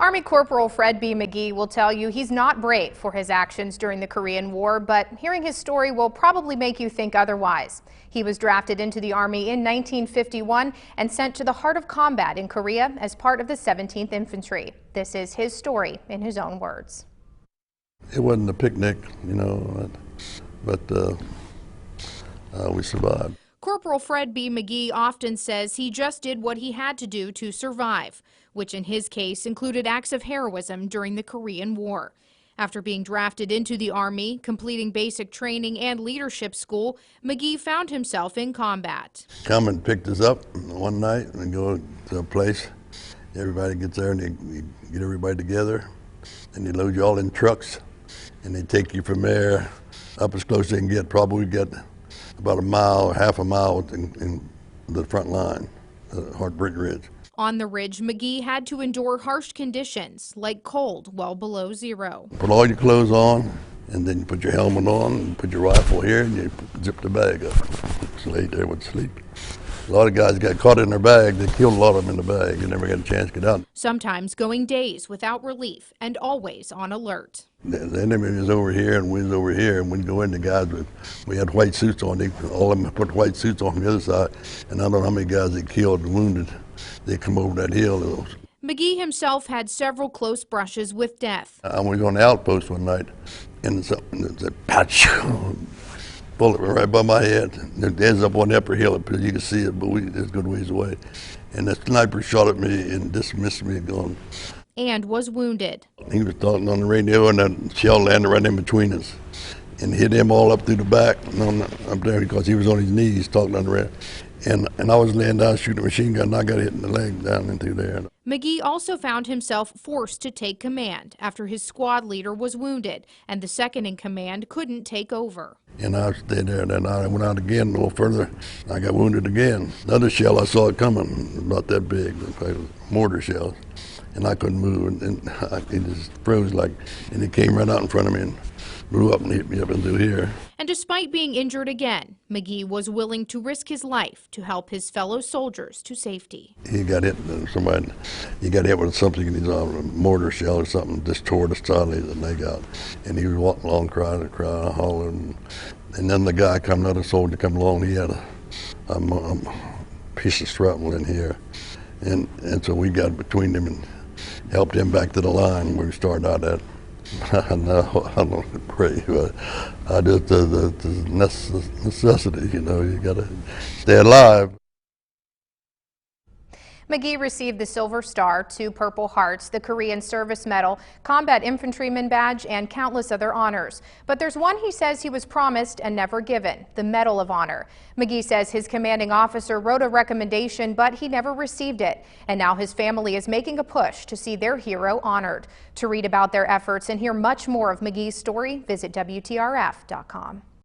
Army Corporal Fred B. McGee will tell you he's not brave for his actions during the Korean War, but hearing his story will probably make you think otherwise. He was drafted into the Army in 1951 and sent to the heart of combat in Korea as part of the 17th Infantry. This is his story in his own words. It wasn't a picnic, but we survived. Corporal Fred B. McGee often says he just did what he had to do to survive, which in his case included acts of heroism during the Korean War. After being drafted into the Army, completing basic training and leadership school, McGee found himself in combat. Come and picked us up one night and go to a place. Everybody gets there and you get everybody together and they load you all in trucks and they take you from there up as close as they can get. Probably get about a mile, half a mile in the front line, Heartbreak Ridge. On the ridge, McGee had to endure harsh conditions like cold well below zero. Put all your clothes on, and then you put your helmet on, and put your rifle here, and you zip the bag up. Just lay there with sleep. A lot of guys got caught in their bag. They killed a lot of them in the bag. They never got a chance to get out. Sometimes going days without relief and always on alert. The enemy was over here and we was over here, and we'd go in, the guys we had white suits on. All of them put white suits on the other side, and I don't know how many guys they killed and wounded. They come over that hill. McGee himself had several close brushes with death. I was on the outpost one night, and something said, patch. Bullet went right by my head. It ends up on the upper hill, you can see it, but it's a good ways away. And the sniper shot at me and dismissed me going. And was wounded. He was talking on the radio, and that shell landed right in between us and hit him all up through the back. And I'm there because he was on his knees talking on the radio. And I was laying down shooting a machine gun, and I got hit in the leg down into there. McGee also found himself forced to take command after his squad leader was wounded and the second in command couldn't take over. And I stayed there, and then I went out again a little further. I got wounded again. Another shell, I saw it coming, about that big, mortar shells, and I couldn't move, and it just froze and it came right out in front of me and blew up and hit me up into here. And despite being injured again, McGee was willing to risk his life to help his fellow soldiers to safety. He got hit, he got hit with something in his arm, a mortar shell or something, just tore the side of the leg out. And he was walking along crying, hollering. And then the guy another soldier come along, he had a piece of shrapnel in here. And so we got between them and helped him back to the line where we started out at. No, I don't pray, but I just, the necessity, you gotta stay alive. McGee received the Silver Star, 2 Purple Hearts, the Korean Service Medal, Combat Infantryman Badge, and countless other honors. But there's one he says he was promised and never given, the Medal of Honor. McGee says his commanding officer wrote a recommendation, but he never received it. And now his family is making a push to see their hero honored. To read about their efforts and hear much more of McGee's story, visit WTRF.com.